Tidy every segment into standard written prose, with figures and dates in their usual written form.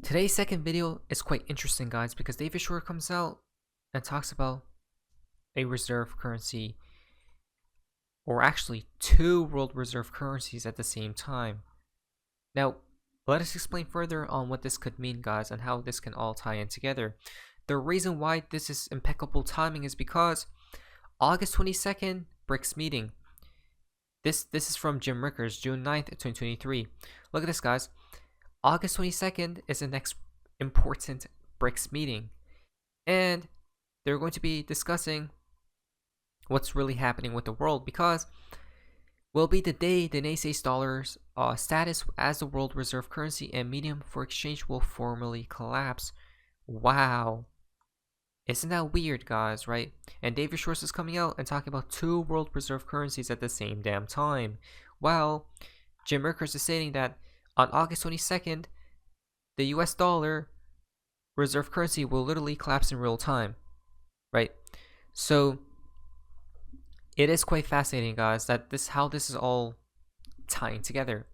Today's second video is quite interesting, guys, because David Schwartz comes out and talks about a reserve currency, or actually two world reserve currencies at the same time. Now, let us explain further on what this could mean, guys, and how this can all tie in together. The reason why this is impeccable timing is because August 22nd, BRICS meeting. This is from Jim Rickards, June 9th, 2023. Look at this, guys. August 22nd is the next important BRICS meeting, and they're going to be discussing what's really happening with the world, because will be the day the NDAs dollar's status as the world reserve currency and medium for exchange will formally collapse. Wow, isn't that weird, guys, right? And David Schwartz is coming out and talking about two world reserve currencies at the same damn time. Well, Jim Rickards is stating that on August 22nd, the US dollar reserve currency will literally collapse in real time, right? So it is quite fascinating, guys, that how this is all tying together.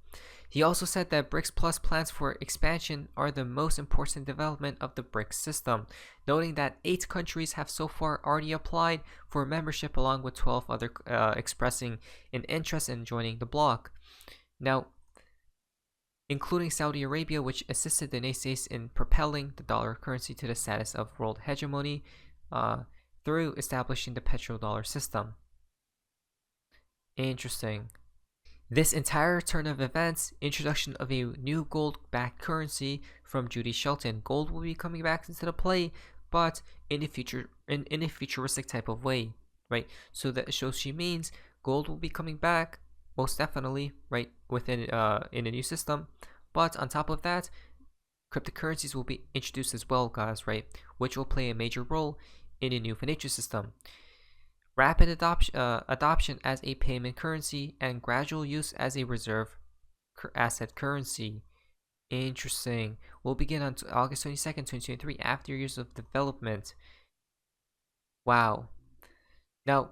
He also said that BRICS Plus plans for expansion are the most important development of the BRICS system, noting that 8 countries have so far already applied for membership, along with 12 other expressing an interest in joining the bloc. Now, including Saudi Arabia, which assisted the NDAs in propelling the dollar currency to the status of world hegemony through establishing the petrodollar system. Interesting. This entire turn of events, introduction of a new gold-backed currency from Judy Shelton. Gold will be coming back into the play, but in a futuristic type of way, right? So she means gold will be coming back, most definitely, right, within in a new system. But on top of that, cryptocurrencies will be introduced as well, guys, right, which will play a major role in a new financial system. Rapid adoption as a payment currency and gradual use as a reserve asset currency. Interesting. Will begin on August 22nd, 2023, after years of development. Wow. Now,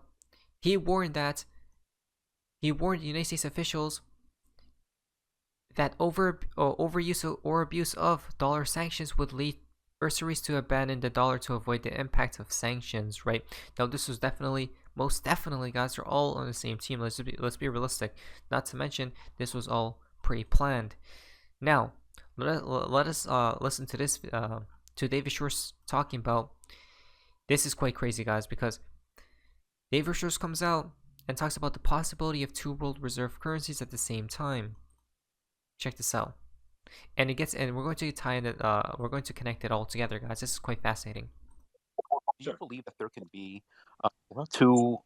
he warned the United States officials that overuse or abuse of dollar sanctions would lead adversaries to abandon the dollar to avoid the impact of sanctions, right? Now, this was most definitely, guys, they're all on the same team. Let's be realistic. Not to mention, this was all pre-planned. Now, let us listen to this, to David Schwartz talking about. This is quite crazy, guys, because David Schwartz comes out and talks about the possibility of two world reserve currencies at the same time. Check this out. And we're going to tie in it, we're going to connect it all together, guys. This is quite fascinating. Do you believe that there can be two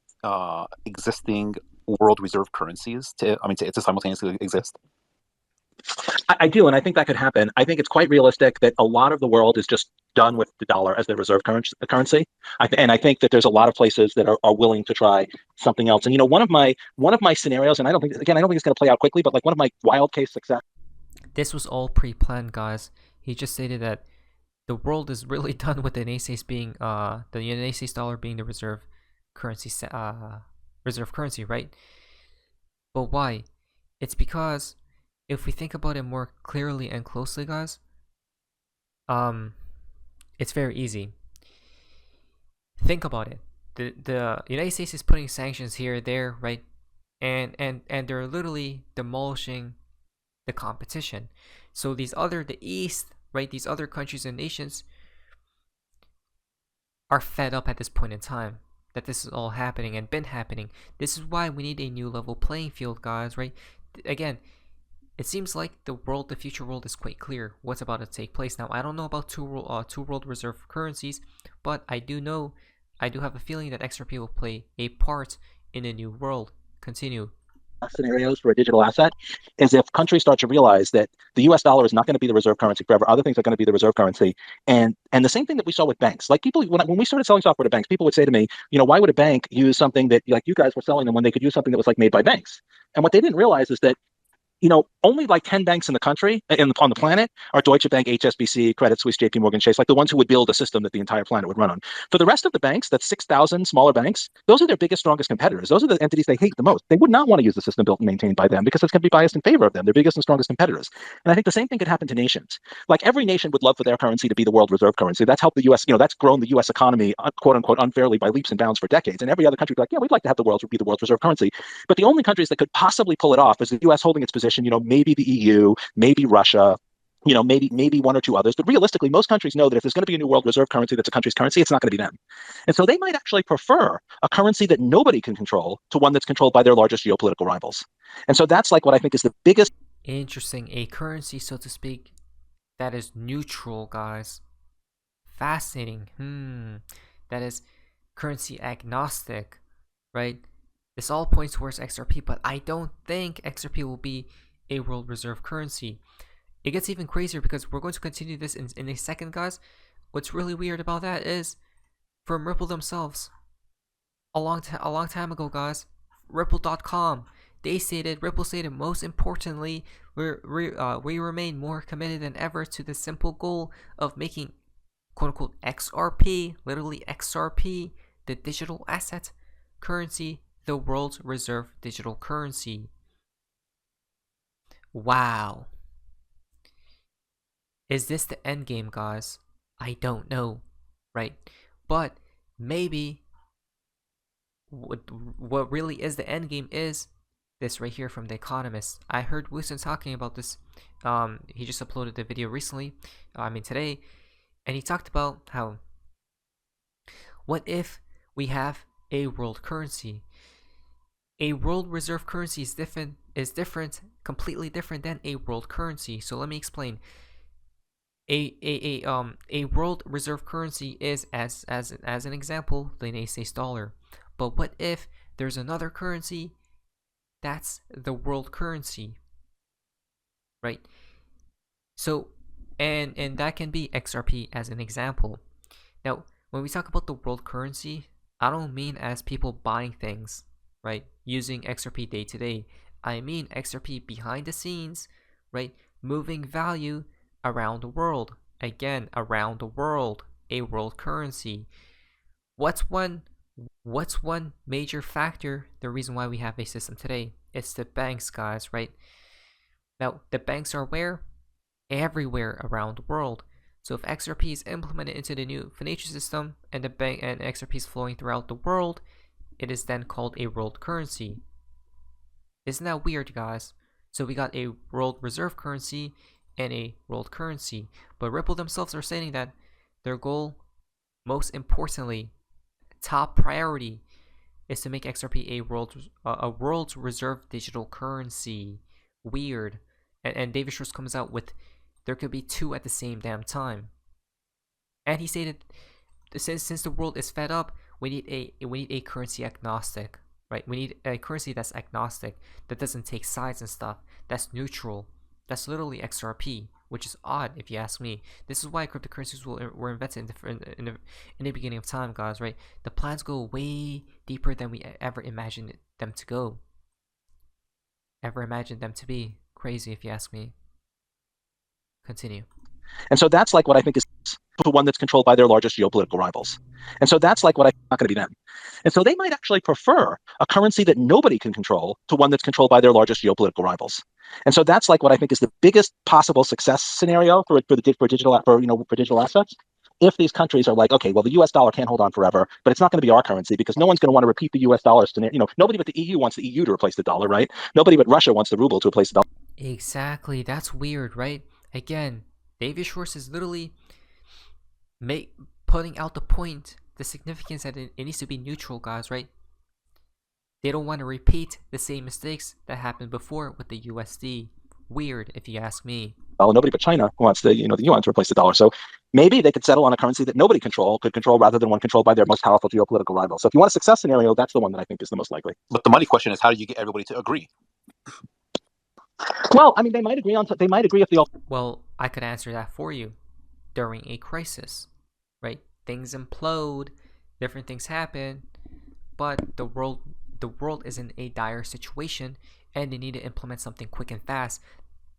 existing world reserve currencies to simultaneously exist? I do, and I think that could happen. I think it's quite realistic that a lot of the world is just done with the dollar as their reserve currency. And I think that there's a lot of places that are willing to try something else. And one of my scenarios, and I don't think it's going to play out quickly, but like one of my wild case success. This was all pre-planned, guys. He just stated that the world is really done with the NDAs being the United States dollar being the reserve currency, right? But why? It's because if we think about it more clearly and closely, guys, it's very easy. Think about it. The United States is putting sanctions here, there, right? And they're literally demolishing the competition. So the East, right, these other countries and nations are fed up at this point in time that this is all happening and been happening. This is why we need a new level playing field, guys, right? Again, it seems like the future world is quite clear what's about to take place. Now, I don't know about two world reserve currencies, but I do have a feeling that XRP will play a part in a new world. Continue. Scenarios for a digital asset is if countries start to realize that the US dollar is not going to be the reserve currency forever. Other things are going to be the reserve currency. And the same thing that we saw with banks. Like people, when we started selling software to banks, people would say to me, why would a bank use something that like you guys were selling them when they could use something that was like made by banks? And what they didn't realize is that only like 10 banks in the country, on the planet, are Deutsche Bank, HSBC, Credit Suisse, JP Morgan Chase, like the ones who would build a system that the entire planet would run on. For the rest of the banks, that's 6,000 smaller banks, those are their biggest, strongest competitors. Those are the entities they hate the most. They would not want to use the system built and maintained by them because it's going to be biased in favor of them, their biggest and strongest competitors. And I think the same thing could happen to nations. Like every nation would love for their currency to be the world reserve currency. That's helped the US, that's grown the US economy, quote unquote, unfairly by leaps and bounds for decades. And every other country would be like, yeah, we'd like to have the world be the world's reserve currency. But the only countries that could possibly pull it off is the US holding its position, maybe the EU, maybe Russia, maybe one or two others. But realistically, most countries know that if there's going to be a new world reserve currency that's a country's currency, it's not going to be them. And so they might actually prefer a currency that nobody can control to one that's controlled by their largest geopolitical rivals. And so that's like what I think is the biggest. Interesting. A currency, so to speak, that is neutral, guys. Fascinating. That is currency agnostic, right? This all points towards XRP, but I don't think XRP will be a world reserve currency. It gets even crazier because we're going to continue this in a second, guys. What's really weird about that is from Ripple themselves. A long time ago, guys, Ripple.com, Ripple stated, most importantly, we remain more committed than ever to the simple goal of making quote-unquote XRP, literally XRP, the digital asset currency, the world's reserve digital currency. Wow. Is this the end game, guys? I don't know, right? But maybe what really is the end game is this right here from The Economist. I heard Wilson talking about this. He just uploaded the video recently, today, and he talked about how, what if we have a world currency? A world reserve currency is different, completely different than a world currency. So let me explain. A world reserve currency is, as an example, the United States dollar. But what if there's another currency that's the world currency, right? So and that can be XRP as an example. Now, when we talk about the world currency, I don't mean as people buying things, right, using XRP day to day. I mean XRP behind the scenes, right, moving value around the world. Again, around the world, a world currency. What's one major factor, the reason why we have a system today? It's the banks, guys, right? Now, the banks are where? Everywhere around the world. So if XRP is implemented into the new financial system and the bank and XRP is flowing throughout the world, it is then called a world currency. Isn't that weird, guys? So we got a world reserve currency and a world currency. But Ripple themselves are saying that their goal, most importantly, top priority, is to make XRP a world's reserve digital currency. Weird. And David Schwartz comes out with, there could be two at the same damn time. And he stated, since the world is fed up, we need a currency agnostic, right? We need a currency that's agnostic, that doesn't take sides and stuff, that's neutral. That's literally XRP, which is odd if you ask me. This is why cryptocurrencies were invented in the beginning of time, guys, right? The plans go way deeper than we ever imagined them to go. Ever imagined them to be. Crazy if you ask me. Continue. And so that's like what I think is the one that's controlled by their largest geopolitical rivals. And so that's like what I think is not going to be them. And so they might actually prefer a currency that nobody can control to one that's controlled by their largest geopolitical rivals. And so that's like what I think is the biggest possible success scenario for digital assets. If these countries are like, okay, well, the US dollar can't hold on forever, but it's not going to be our currency because no one's going to want to repeat the US dollar scenario. Nobody but the EU wants the EU to replace the dollar, right? Nobody but Russia wants the ruble to replace the dollar. Exactly. That's weird, right? Again, David Schwartz is literally putting out the point, the significance that it needs to be neutral, guys, right? They don't want to repeat the same mistakes that happened before with the USD. Weird, if you ask me. Well, nobody but China wants the yuan to replace the dollar. So maybe they could settle on a currency that nobody could control rather than one controlled by their most powerful geopolitical rival. So if you want a success scenario, that's the one that I think is the most likely. But the money question is, how do you get everybody to agree? Well, I mean, they might agree if the. Well, I could answer that for you. During a crisis, right? Things implode, different things happen, but the world the world is in a dire situation and they need to implement something quick and fast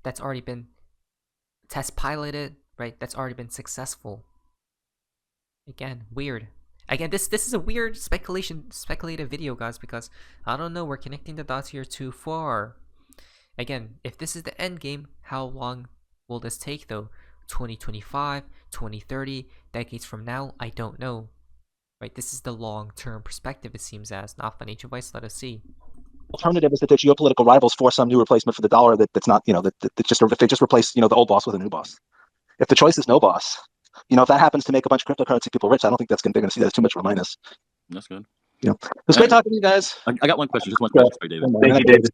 that's already been test piloted, right? That's already been successful. Again, weird. Again, this is a weird speculative video, guys, because I don't know, we're connecting the dots here too far. Again, if this is the end game, how long will this take though? 2025, 2030, decades from now? I don't know. Right? This is the long-term perspective, it seems as, not financial advice. Let us see. Alternative is that the geopolitical rivals force some new replacement for the dollar that's not, that just, if they just replace, the old boss with a new boss. If the choice is no boss, if that happens to make a bunch of cryptocurrency people rich, I don't think they're going to see that as too much of a minus. That's good. It was great talking to you guys. I got one question. Just one question for you, David. Thank you, David.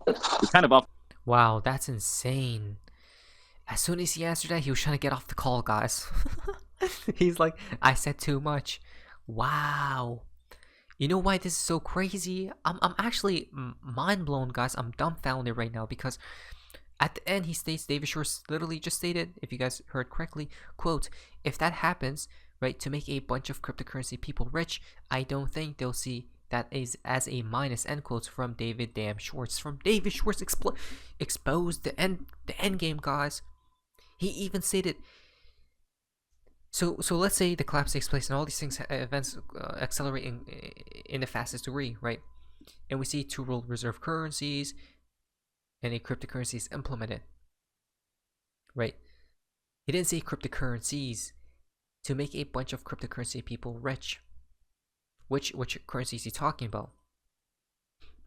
It's kind of off. Wow, that's insane. As soon as he answered that, he was trying to get off the call, guys. He's like, I said too much. Wow. You know why this is so crazy? I'm actually mind blown, guys. I'm dumbfounded right now because at the end he states, David Schwartz literally just stated, if you guys heard correctly, quote, if that happens, right, to make a bunch of cryptocurrency people rich, I don't think they'll see that as a minus, end quotes from David damn Schwartz. From David Schwartz exposed the end game, guys. He even stated, so let's say the collapse takes place and all these events accelerate in the fastest degree, right? And we see 2 world reserve currencies and a cryptocurrency is implemented, right? He didn't say cryptocurrencies to make a bunch of cryptocurrency people rich. Which currency is he talking about,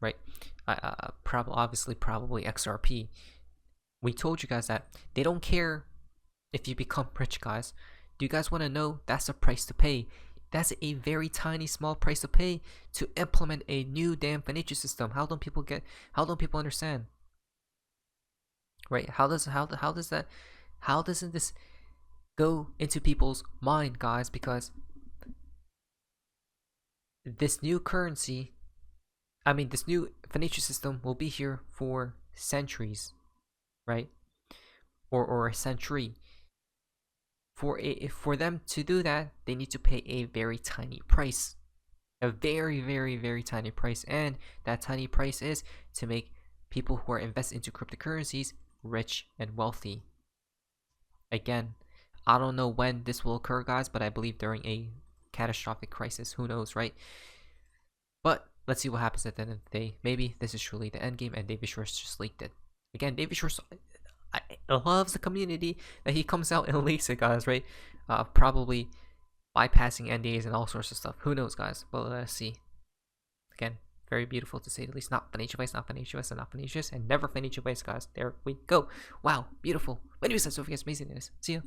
right? Obviously XRP. We told you guys that they don't care if you become rich, guys. Do you guys want to know? That's the price to pay. That's a very tiny, small price to pay to implement a new damn financial system. How don't people understand? Right? How doesn't this go into people's mind, guys? Because this new currency, this new financial system will be here for centuries, right? Or a century. For them to do that, they need to pay a very tiny price. A very, very, very tiny price. And that tiny price is to make people who are invested into cryptocurrencies rich and wealthy. Again, I don't know when this will occur, guys, but I believe during a catastrophic crisis. Who knows, right? But let's see what happens at the end of the day. Maybe this is truly the end game and David Schwartz just leaked it. Again, David Schwartz loves the community that he comes out and leaks it, guys, right? Probably bypassing NDAs and all sorts of stuff. Who knows, guys? But let's see. Again, very beautiful to say the least. Not financial advice, not financial advice, and not financial advice, and never financial advice, guys. There we go. Wow, beautiful. But anyways, that's what you guys amazing. See ya.